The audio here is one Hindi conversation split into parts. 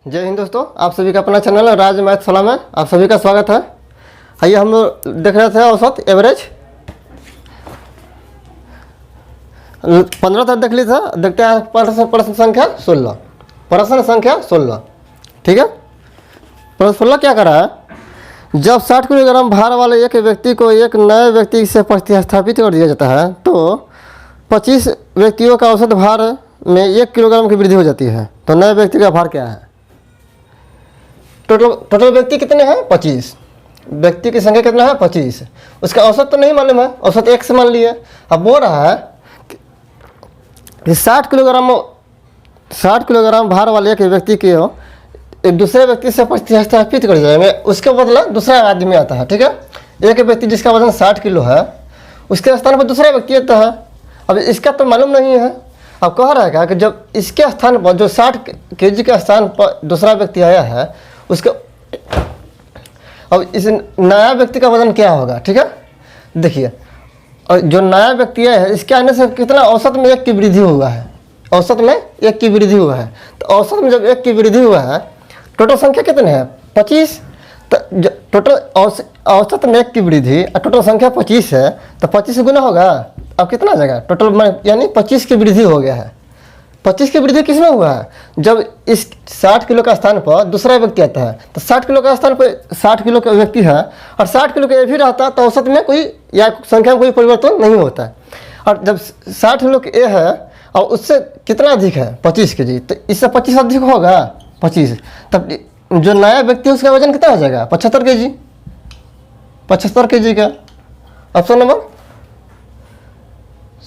जय हिंद दोस्तों, आप सभी का अपना चैनल राज मैथशाला में आप सभी का स्वागत है। आइए हम लोग देख रहे थे औसत एवरेज 15 तक देख ली था। देखते हैं प्रश्न संख्या 16। प्रश्न संख्या 16, ठीक है। प्रश्न 16 क्या कर रहा है? जब 60 किलोग्राम भार वाले एक व्यक्ति को एक नए व्यक्ति से प्रतिस्थापित कर दिया जाता है तो 25 व्यक्तियों का औसत भार में 1 किलोग्राम की वृद्धि हो जाती है। तो नए व्यक्ति का भार क्या है? टोटल व्यक्ति कितने हैं? 25। व्यक्ति की संख्या कितना है? 25। उसका औसत तो नहीं मालूम है, औसत 1 से मान लिया। अब बोल रहा है कि 60 किलोग्राम भार वाले एक व्यक्ति को एक दूसरे व्यक्ति से प्रतिस्थापित कर जाएंगे, उसके बदला दूसरा आदमी आता है, ठीक है। एक व्यक्ति जिसका वजन 60 किलो है उसके स्थान पर दूसरा व्यक्ति आता है। अब इसका तो मालूम नहीं है। अब कह रहा है क्या कि जब इसके स्थान पर जो 60 kg के स्थान पर दूसरा व्यक्ति आया है उसका अब इस नया व्यक्ति का वजन क्या होगा, ठीक है। देखिए, और जो नया व्यक्ति है इसके आने से कितना औसत में 1 की वृद्धि हुआ है। औसत में 1 की वृद्धि हुआ है। तो औसत में जब 1 की वृद्धि हुआ है, टोटल संख्या कितने हैं? 25। तो टोटल औसत में 1 की वृद्धि और टोटल संख्या 25 है, तो 25 से गुना होगा। अब कितना आ जाएगा टोटल में? यानी 25 की वृद्धि हो गया है। 25 की वृद्धि किस में हुआ है? जब इस 60 किलो का स्थान पर दूसरा व्यक्ति आता है, तो 60 किलो का स्थान पर 60 किलो का व्यक्ति है और 60 किलो का ये भी रहता है, तो औसत में कोई या संख्या में कोई परिवर्तन नहीं होता है। और जब 60 किलो का ए है और उससे कितना अधिक है? 25 kg, तो इससे 25 अधिक होगा 25। तब जो नया व्यक्ति है उसका वजन कितना हो जाएगा? 75 kg। 75 kg का ऑप्शन नंबर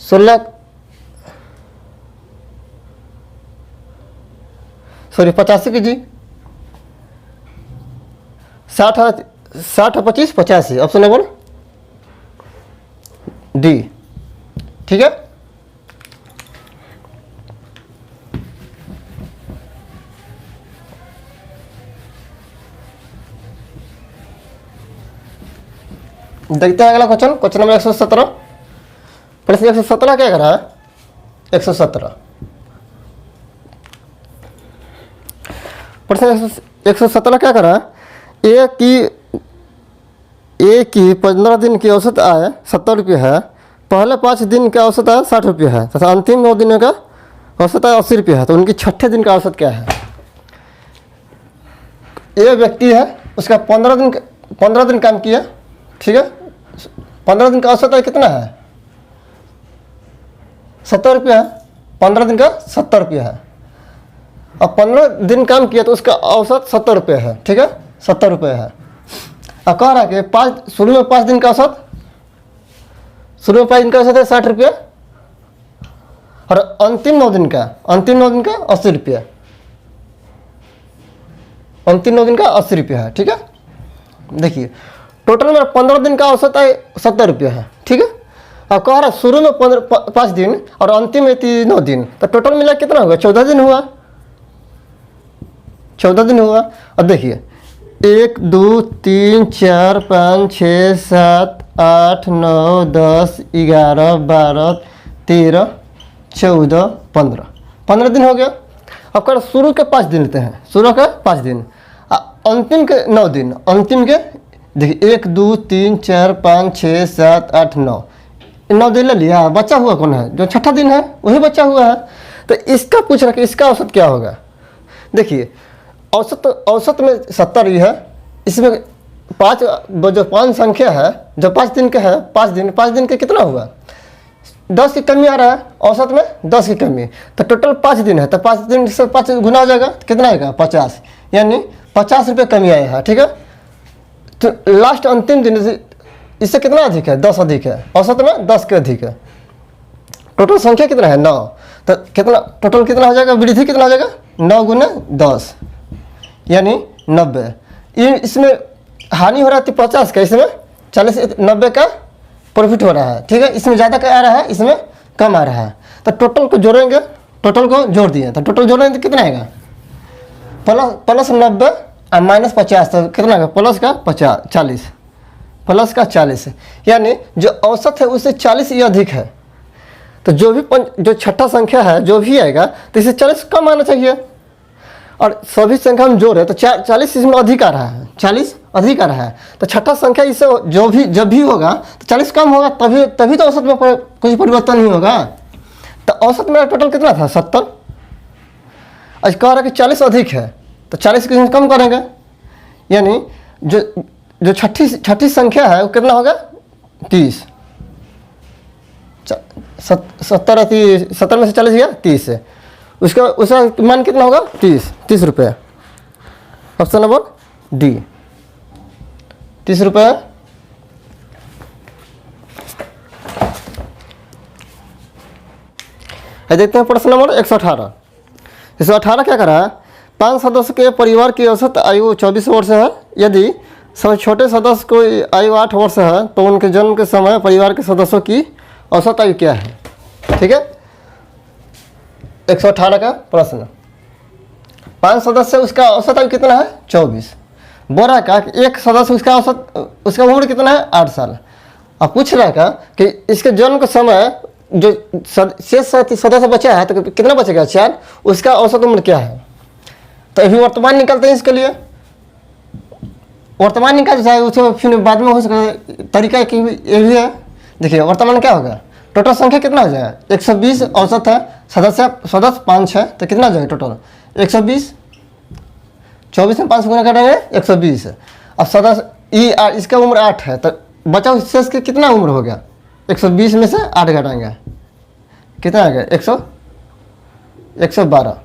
16 85 kg। 60 और 25 85, ऑप्शन नंबर डी, ठीक है। देखते हैं अगला क्वेश्चन नंबर 117। प्रश्न 117 क्या कर रहा है? 117 प्रश्न 117 क्या कर रहा है? ए की 15 दिन की औसत आय 70 रुपये है। पहले 5 दिन का औसत आय 60 रुपये है तथा अंतिम 9 दिनों का औसत आय 80 रुपये है। तो उनकी छठे दिन का औसत क्या है? ये व्यक्ति है, उसका 15 दिन काम किया, ठीक है। 15 दिन का औसत आय कितना है? 70 रुपये है। 15 दिन का 70 रुपये है। अब 15 दिन काम किया तो उसका औसत 70 रुपये है, ठीक है। 70 रुपये है। अब कह रहा है कि शुरू में 5 दिन का औसत है 60 रुपये और अंतिम 9 दिन का 80 रुपये। अंतिम 9 दिन का 80 रुपये है, ठीक है। देखिए, टोटल में 15 दिन का औसत है 70 रुपये है, ठीक है। अब कह रहा है शुरू में 5 दिन और अंतिम में 9 दिन, तो टोटल मिला कितना होगा? 14 दिन हुआ। 14 दिन हुआ। अब देखिए, 1 2 3 4 5 6 7 8 9 10 11 12 13 14 15 दिन हो गया। अब कर शुरू के 5 दिन लेते हैं। शुरू के 5 दिन, अंतिम के 9 दिन। अंतिम के देखिए 1 2 3 4 5 6 7 8 9 दिन ले लिया। बचा हुआ कौन है? जो छठा दिन है वही बचा हुआ है। तो इसका पूछ रहा कि इसका औसत क्या होगा। देखिए, औसत में 70 ही है। इसमें जो 5 संख्या है, जो 5 दिन के है, 5 दिन के कितना हुआ? 10 की कमी आ रहा है औसत में, 10 की कमी। तो टोटल 5 दिन है, तो 5 दिन से 5 गुना हो जाएगा, तो कितना आएगा? 50। यानी 50 रुपये कमी आया है, ठीक है। तो लास्ट अंतिम दिन इससे कितना अधिक है? 10 अधिक है। औसत में 10 के अधिक है। टोटल संख्या कितना है? 9। तो कितना टोटल कितना हो जाएगा? वृद्धि कितना हो जाएगा? 9 गुना 10 यानी 90। इसमें हानि हो रहा है 50 का, इसमें 40 90 का प्रॉफिट हो रहा है, ठीक है। इसमें ज़्यादा का आ रहा है, इसमें कम आ रहा है। तो टोटल को जोड़ेंगे, टोटल को जोड़ दिए तो टोटल जोड़ेंगे तो कितना आएगा? प्लस 90 और माइनस 50, तो कितना आएगा? प्लस का 40 प्लस का 40, यानी जो औसत है उससे 40 ही अधिक है। तो जो छठा संख्या है जो भी आएगा तो इसे 40 कम आना चाहिए। और सभी संख्या में जोड़ है तो 40 इसमें अधिक आ रहा है, 40 अधिक आ रहा है। तो छठा संख्या इससे जो भी जब भी होगा तो 40 कम होगा, तभी तो औसत में कुछ परिवर्तन नहीं होगा। तो औसत मेरा टोटल कितना था 70। आज कह रहा है कि 40 अधिक है तो 40 को कम करेंगे, यानी जो छठी संख्या है वो कितना होगा 30। 70 में से 40 गया 30 है, उसका मान कितना होगा 30 रुपये। ऑप्शन नंबर डी 30 रुपये। देखते हैं प्रश्न नंबर 118। 118 क्या करा है, 5 सदस्य के परिवार की औसत आयु 24 वर्ष है। यदि सबसे छोटे सदस्य को आयु 8 वर्ष है तो उनके जन्म के समय परिवार के सदस्यों की औसत आयु क्या है। ठीक है, 118 का प्रश्न। 5 सदस्य उसका औसत आयु कितना है 24। बोल रहा है का कि एक सदस्य उसका उम्र कितना है 8 साल। अब पूछ रहा है का कि इसके जन्म के समय जो शेष सदस्य बचा है तो कितना बचेगा 4, उसका औसत उम्र क्या है। तो अभी वर्तमान निकालते हैं, इसके लिए वर्तमान निकाल जाए उसे फिर बाद में हो सके तरीका ये भी है। देखिए वर्तमान क्या होगा, टोटल संख्या कितना हो जाएगा 120 औसत है, सदस्य 5 है तो कितना जाएगा टोटल 120। 24 में 5 गुना करेंगे 120। अब सदस्य इसका उम्र 8 है तो बचा शेष के कितना उम्र हो गया 120 में से 8 घटाएंगे कितना आ गया 112।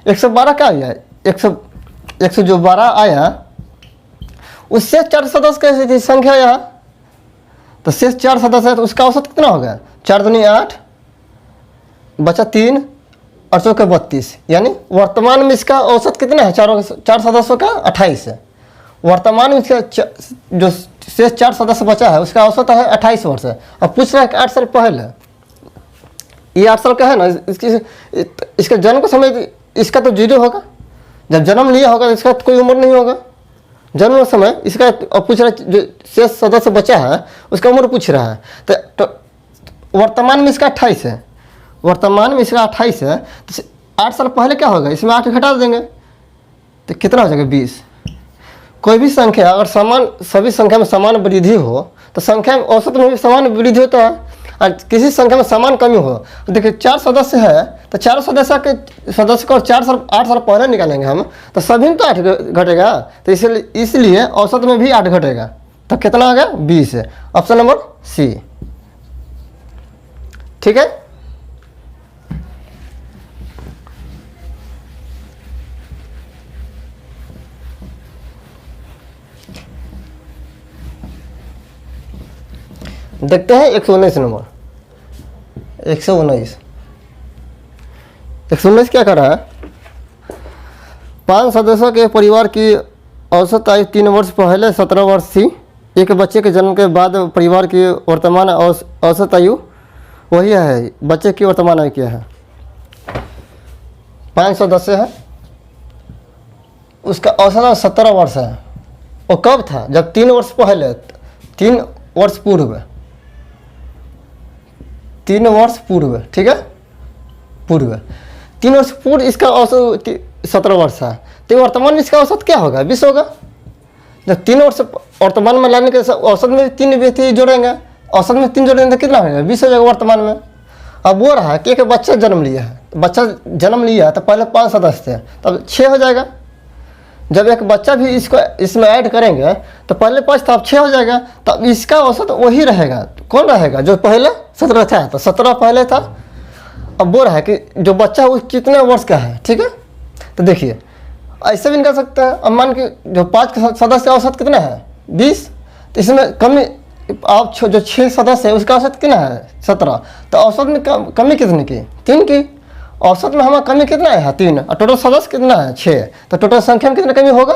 112 क्या आया 112 आया, उससे 4 सदस्य की संख्या आया तो शेष 4 सदस्य है तो उसका औसत कितना होगा 4 दूनी 8 बचा 3 और 4 32, यानी वर्तमान में इसका औसत कितना है 4 सदस्यों का 28 है। वर्तमान में इसका जो शेष 4 सदस्य बचा है उसका औसत है 28 वर्ष है। अब पूछ रहा है कि 8 साल पहले, ये 8 साल का है ना, इसका जन्म का समय इसका तो 0 होगा, जब जन्म लिया होगा इसका तो कोई उम्र नहीं होगा जन्म समय इसका। अब पूछ रहा है जो शेष सदस्य बचा है उसका उम्र पूछ रहा है तो वर्तमान में इसका 28 है, वर्तमान में इसका 28 है तो 8 साल पहले क्या होगा, इसमें 8 घटा देंगे तो कितना हो जाएगा 20। कोई भी संख्या अगर सभी संख्या में समान वृद्धि हो तो संख्या में औसत में भी समान वृद्धि होता है, और किसी संख्या में समान कमी हो। देखिए 4 सदस्य है तो 4 सदस्य को 8 साल पहले निकालेंगे हम तो सभी में तो 8 घटेगा, तो इसलिए औसत में भी 8 घटेगा तो कितना आ गया 20 है। Option number C. ठीक है, देखते हैं 119 नंबर। 119 क्या कर रहा है, 5 सदस्यों के परिवार की औसत आयु 3 वर्ष पहले 17 वर्ष थी। एक बच्चे के जन्म के बाद परिवार की वर्तमान औसत आयु वही है, बच्चे की वर्तमान आयु क्या है। 5 सदस्य है, उसका औसत 17 वर्ष है। वो कब था, जब 3 वर्ष पहले, 3 वर्ष पूर्व, 3 वर्ष पूर्व, ठीक है, पूर्व 3 वर्ष पूर्व इसका औसत 17 वर्ष है तो वर्तमान में इसका औसत क्या होगा 20 होगा। जब 3 वर्ष वर्तमान में लाने के औसत में 3 व्यक्ति जोड़ेंगे, औसत में 3 जोड़ेंगे तो कितना होगा 20 हो जाएगा वर्तमान में। अब वो रहा कि एक बच्चा जन्म लिया है, बच्चा जन्म लिया है तो पहले 5 सदस्य थे तब 6 हो जाएगा। जब एक बच्चा भी इसमें ऐड करेंगे तो पहले 5 था अब 6 हो जाएगा, तब इसका औसत वही रहेगा। कौन रहेगा जो पहले 17 था तो 17 पहले था। अब वो रहा है कि जो बच्चा वो कितने वर्ष का है, ठीक है। तो देखिए ऐसे भी निकाल सकते हैं। अब मान के जो 5 सदस्य औसत कितना है 20, तो इसमें कमी आप जो 6 सदस्य है उसका औसत कितना है 17, तो औसत में कमी कितने की 3 की। औसत में हमारा कमी कितना है 3 और टोटल सदस्य कितना है 6, तो टोटल संख्या में कितना कमी होगा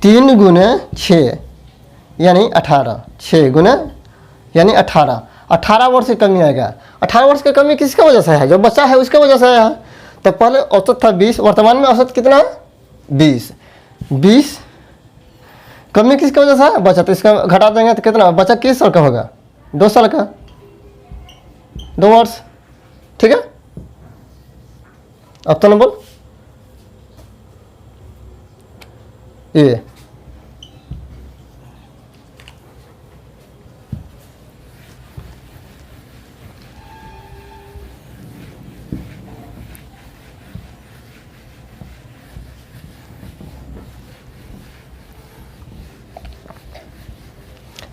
3 गुने 6 यानी 18, 6 गुने यानी 18 वर्ष की कमी आएगा। 18 वर्ष की कमी किसका वजह से है, जो बच्चा है उसका वजह से आया है। तो पहले औसत था 20, वर्तमान में औसत कितना है 20 कमी किसकी वजह से है बचा, तो इसका घटा देंगे तो कितना बचा किस साल का होगा 2 साल का, 2 वर्ष, ठीक है। ऑप्शन नंबर ये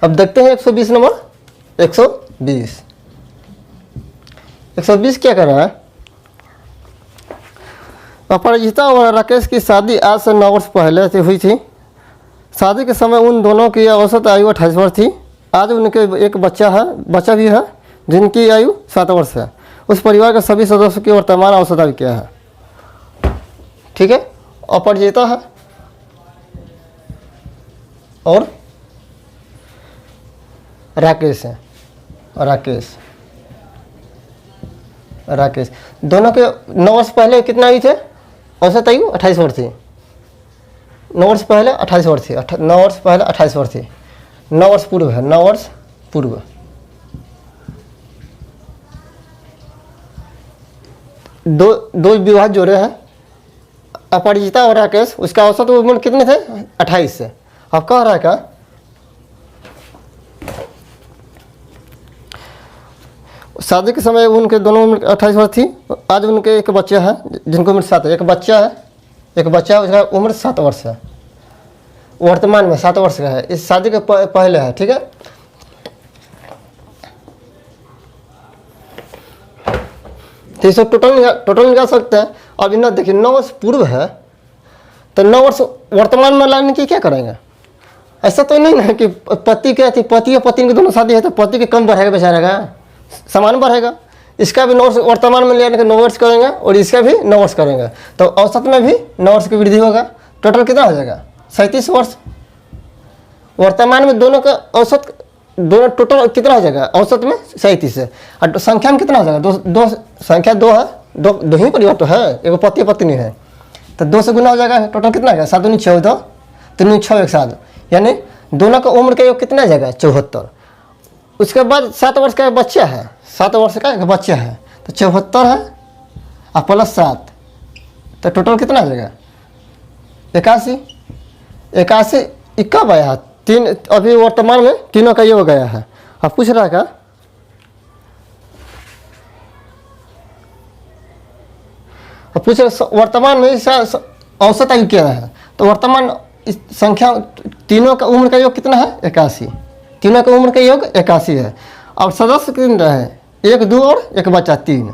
अब देखते हैं 120 नंबर। 120 क्या कर रहा है? अपराजिता और राकेश की शादी आज से 9 वर्ष पहले से हुई थी। शादी के समय उन दोनों की औसत आयु 28 वर्ष थी। आज उनके एक बच्चा भी है जिनकी आयु 7 वर्ष है। उस परिवार के सभी सदस्यों की वर्तमान औसत आयु क्या है? ठीक है, अपराजिता है और राकेश है। राकेश दोनों के 9 वर्ष पहले कितना आयु थे? औसत आयु 28 वर्ष थी। 9 वर्ष पहले 28 वर्ष थी। 9 वर्ष पहले 28 वर्ष थी। 9 वर्ष पूर्व है। 9 वर्ष पूर्व दो विवाह जोड़े हैं, अपराजिता और राकेश। उसका औसत उम्र कितने थे? 28 से। अब कह रहा है क्या? शादी के समय उनके दोनों उम्र 28 वर्ष थी। आज उनके एक बच्चा है जिनको उम्र 7 है। एक बच्चा है उसका उम्र 7 वर्ष है। वर्तमान में 7 वर्ष का है। इस शादी के पहले है। ठीक है, तो इसे टोटल निकाल सकते हैं। अब इन्हें देखिए 9 वर्ष पूर्व है तो 9 वर्ष वर्तमान में लाने की क्या करेंगे? ऐसा तो नहीं है कि पति और पत्नी की दोनों शादी है तो पति के कम बढ़ेगा बेचारा का, समान बढ़ेगा। इसका भी 9 वर्ष वर्तमान में लेने के 9 वर्ष करेंगे और इसका भी 9 वर्ष करेंगे तो औसत में भी 9 वर्ष की वृद्धि होगा। टोटल कितना हो जाएगा? 37 वर्ष। वर्तमान में दोनों का औसत, दोनों टोटल कितना हो जाएगा? औसत में 37 है। और संख्या में कितना हो जाएगा? दो संख्या 2 है। दो ही परिवार तो है, एक पति पत्नी है तो 2 से गुना हो जाएगा। टोटल कितना है? 7 दूनी 14, 3 6 1 7, यानी दोनों का उम्र का योग कितना आ जाएगा? 74। उसके बाद 7 वर्ष का बच्चा है। 7 वर्ष का एक बच्चा है तो 74 है और प्लस 7 तो टोटल कितना आ जाएगा? 81। 81 कब आया है? 3 अभी वर्तमान में तीनों का योग गया है। अब पूछ रहा है क्या? अब पूछ रहा वर्तमान में औसत आयु क्या है? तो वर्तमान इस संख्या तीनों का उम्र का योग कितना है? 81। तीनों का उम्र का योग 81 है। और सदस्य कितने रहे? 1 2 और एक बच्चा 3।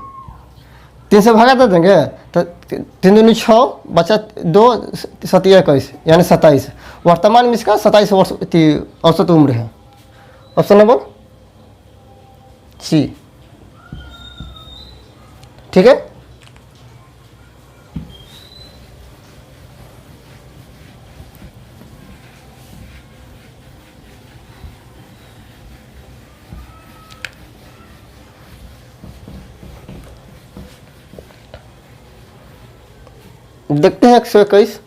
3 से भागा दे देंगे तो 3 दूनी 6, बच्चा 2 7 21 यानी 27। वर्तमान में इसका 27 वर्ष औसत उम्र है। Option number C. ठीक है, देखते हैं 121।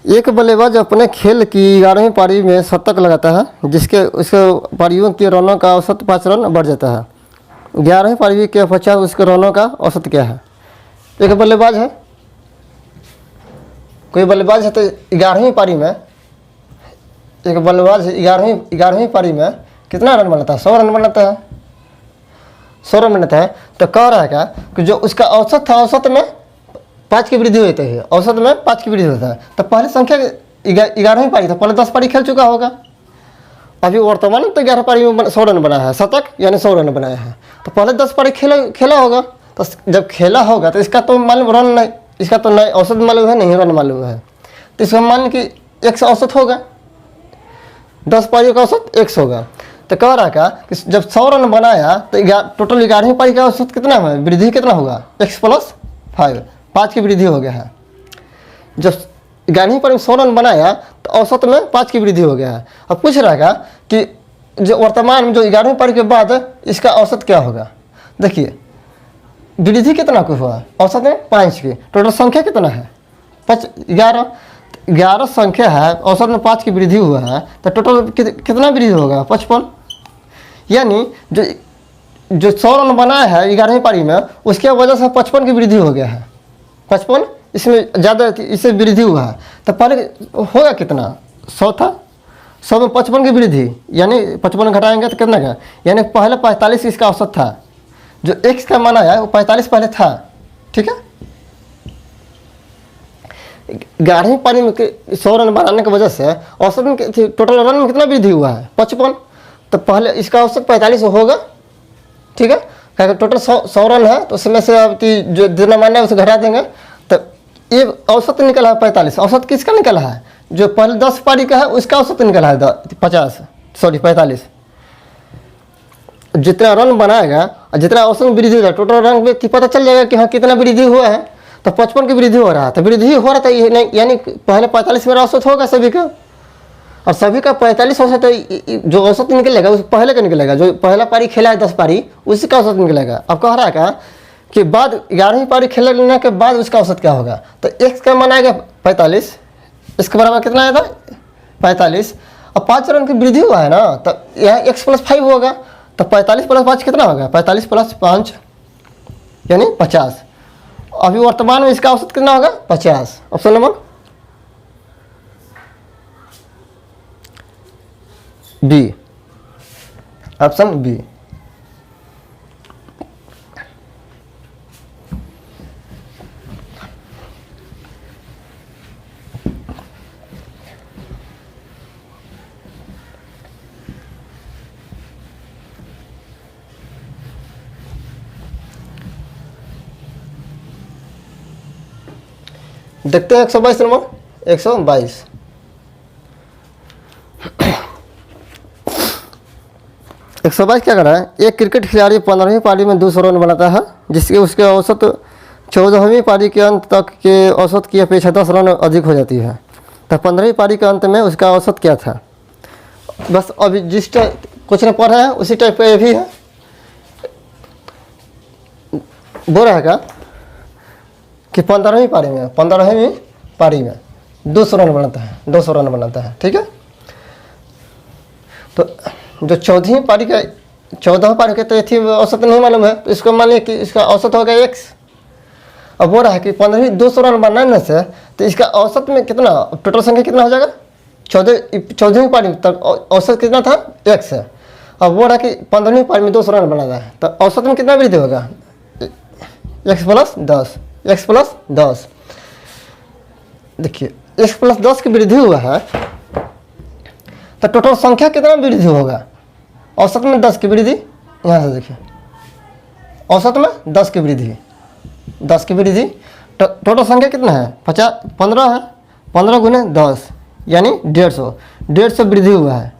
एक बल्लेबाज अपने खेल की 11वीं पारी में शतक लगाता है जिसके उसके पारियों के रनों का औसत 5 रन बढ़ जाता है। 11वीं पारी के पश्चात उसके रनों का औसत क्या है? एक बल्लेबाज है, कोई बल्लेबाज है तो 11वीं पारी में एक बल्लेबाज 11वीं पारी में कितना रन बनाता है? 100 रन बनाता है। 100 रन बनाता है तो कह रहा है क्या कि जो उसका औसत था, औसत में 5 की वृद्धि होती है। औसत में 5 की वृद्धि होता है तो पहले संख्या 11वीं पारी था, पहले 10 पारी खेल चुका होगा। अभी वर्तमान में तो 11 पारी में 100 रन बनाया है, शतक यानी 100 रन बनाया है तो पहले 10 पारी खेला होगा। तो जब खेला होगा तो इसका तो मालूम रन नहीं, इसका तो नहीं औसत मालूम है, नहीं रन मालूम है तो इसका मान कि 100 औसत होगा। 10 पारियों का औसत 100 होगा। तो कह रहा क्या कि जब 100 रन बनाया तो टोटल 11वीं पारी का औसत कितना है? वृद्धि कितना होगा? x + 5 की वृद्धि हो गया है। जब 11वीं पारी में 100 रन बनाया तो औसत में 5 की वृद्धि हो गया है। अब पूछ रहा है कि जो वर्तमान में जो 11वीं पारी के बाद इसका औसत क्या होगा? देखिए वृद्धि कितना को हुआ? औसत में 5 की। टोटल संख्या कितना है? 11 संख्या है, औसत में 5 की वृद्धि हुआ है तो टोटल कितना वृद्धि होगा? 55। यानी जो जो 100 रन बनाया है 11वीं पारी में, उसके वजह से 55 की वृद्धि हो गया है। 55 इसमें ज़्यादा इससे वृद्धि हुआ है। तो पहले होगा कितना, 100 था, 100 में 55 की वृद्धि, यानी 55 घटाएंगे तो कितना का, यानी पहले 45 इसका औसत था। जो x का मान आया वो 45 पहले था, ठीक है। 11वीं पारी में 100 रन बनाने की वजह से औसत में टोटल रन में कितना वृद्धि हुआ है, 55। तो पहले इसका औसत 45 होगा, ठीक है। क्योंकि टोटल 100 रन है, तो उसमें से अब जो जितना मानना है उसे घटा देंगे, तो ये औसत निकला है 45। औसत किसका निकला है, जो पहले 10 पारी का है उसका औसत निकला है 45। जितना रन बनाएगा और जितना औसत में वृद्धि होगा, टोटल रन में पता चल जाएगा कि हाँ कितना वृद्धि हुआ है। तो 55 की वृद्धि हो रहा है, तो वृद्धि हो रहा था यानी पहले 45 मेरा औसत होगा सभी का, और सभी का 45 औसत है। जो औसत निकलेगा उस पहले का निकलेगा, जो पहला पारी खेला है 10 पारी उसी का औसत निकलेगा। अब कह रहा है क्या कि बाद 11वीं पारी खेलने के बाद उसका औसत क्या होगा, तो x का मान आएगा 45, इसके बराबर कितना आएगा 45, और 5 रन की वृद्धि हुआ है ना, तो यहाँ x + 5 होगा, तो 45 + 5 कितना होगा, 45 + 5 यानी 50। अभी वर्तमान में इसका औसत कितना होगा 50। Option number B, option B. देखते हैं 122 नंबर, 122। क्या कर रहा है, एक क्रिकेट खिलाड़ी 15वीं पारी में 200 रन बनाता है, जिसके उसके औसत 14वीं पारी के अंत तक के औसत की अपेक्षा 10 रन अधिक हो जाती है। तो 15वीं पारी के अंत में उसका औसत क्या था। बस अभी जिस क्वेश्चन पढ़ रहे हैं उसी टाइप का ये भी है। बोल रहा है क्या कि 15वीं पारी में 200 रन बनाता है, ठीक है। तो जो 14वीं पारी के तो थी औसत नहीं मालूम है, तो इसको मान लिया कि इसका औसत होगा x। अब बोल रहा है कि 15वीं 200 रन बनाने से तो इसका औसत में कितना, टोटल संख्या कितना हो जाएगा, 14वीं पारी तक औसत कितना था x है। अब बोल रहा है कि 15वीं पारी में 200 रन बनाना है, तो औसत में कितना वृद्धि होगा, x + 10। देखिए x + 10 की वृद्धि हुआ है, तो टोटल संख्या कितना वृद्धि होगा, औसत में 10 की वृद्धि। यहाँ से देखिए औसत में 10 की वृद्धि, टोटल संख्या कितना है 15 है, 15 × 10 यानी 150 वृद्धि हुआ है,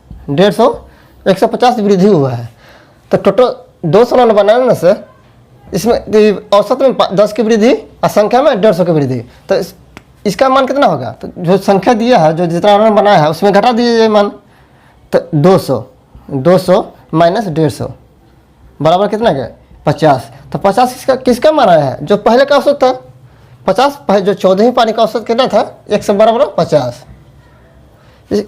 150 वृद्धि हुआ है। तो टोटल 200 रन बनाने से इसमें औसत में 10 की वृद्धि और संख्या में 150 की वृद्धि। तो इसका मान कितना होगा, तो जो संख्या दिया है, जो जितना रन बनाया है उसमें घटा दीजिए मान, तो 200 - 150 बराबर कितना है 50। तो 50 किसका मान आया है, जो पहले का औसत था 50, जो 14वीं पारी का औसत कितना था 1 बराबर 50।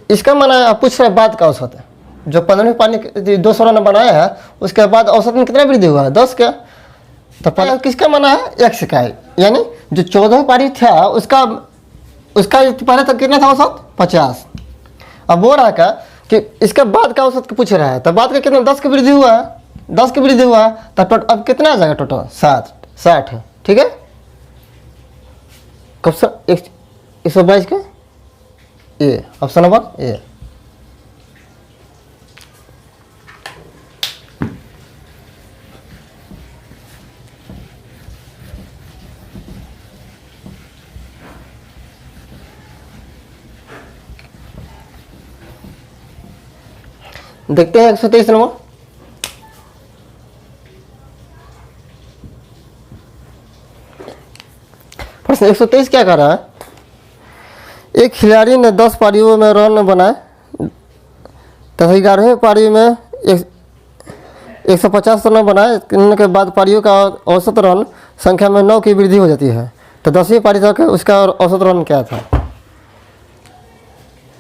इसका मान आया, पूछ रहे बाद का औसत है, जो 15वीं पारी 200 रन बनाया है उसके बाद औसत में कितना वृद्धि हुआ है 10 का। तो पहले किसका माना है x का, यानी जो 14वीं पारी था उसका पहले तक कितना था औसत 50। अब बोल रहा है कि इसके बाद का औसत पूछ रहा है, तो बाद का कितना 10 की वृद्धि हुआ है, तो अब कितना आ जाएगा टोटल 60, ठीक है। कब सर 122 का ए, ऑप्शन नंबर ए। देखते हैं 123 नंबर। प्रश्न 123 क्या कर रहा है, एक खिलाड़ी ने 10 पारियों में रन बनाए तथा 11वीं पारी में 150 रन बनाए के बाद पारियों का औसत रन संख्या में 9 की वृद्धि हो जाती है। तो 10वीं पारी तक उसका औसत रन क्या था।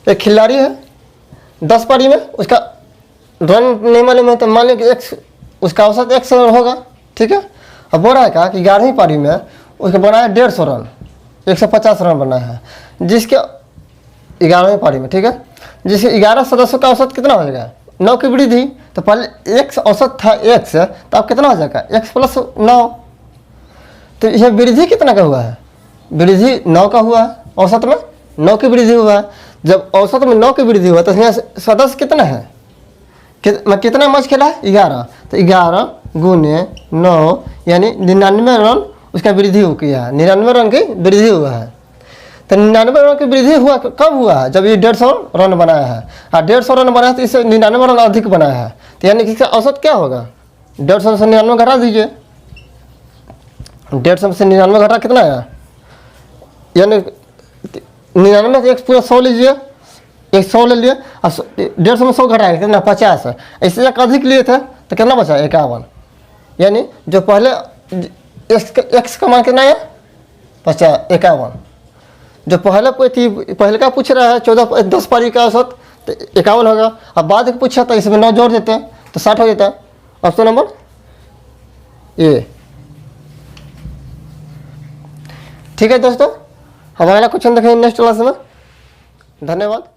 एक खिलाड़ी है 10 पारी में, उसका रन नहीं मालूम है, तो मान लो कि x उसका औसत 100 रन होगा, ठीक है। अब बोल रहा है क्या कि 11वीं पारी में उसका बना है 150 रन, 150 रन बना है, जिसके 11वीं पारी में, ठीक है, जिसके 11 सदस्यों का औसत कितना हो जाएगा, 9 की वृद्धि। तो पहले x औसत था x, तो अब कितना हो जाएगा x + 9। तो यह वृद्धि कितना का हुआ है, वृद्धि 9 का हुआ है, औसत में 9 की वृद्धि हुआ है। जब औसत में 9 की वृद्धि हुआ तो यहाँ सदस्य कितना है, कितना मैच खेला है 11, तो 11 × 9 यानी 99 रन उसका वृद्धि हो किया है, 99 रन की वृद्धि हुआ है। तो 99 रन की वृद्धि हुआ कब हुआ है, जब ये 150 रन बनाया है। और 150 रन बनाया तो इससे 99 रन अधिक बनाया है, तो यानी कि इसका औसत क्या होगा, 150 से 99 घटा दीजिए, 150 से 99 घटा कितना आया, यानी 99 से एक पूरा 100 लीजिए, 100 ले लिए और 150 में 100 घटाएगा कितना 50 है। इससे एक अधिक लिए थे तो कितना बचा 51, यानी जो पहले x का मान कितना है 51, जो पहले का पूछ रहा है 10 पारी का औसत तो 51 होगा। अब बाद में पूछा तो इसमें 9 जोड़ देते हैं तो 60 हो जाता है। Option number A. ठीक है दोस्तों, हमारा क्वेश्चन देखेंगे नेक्स्ट क्लास में। धन्यवाद।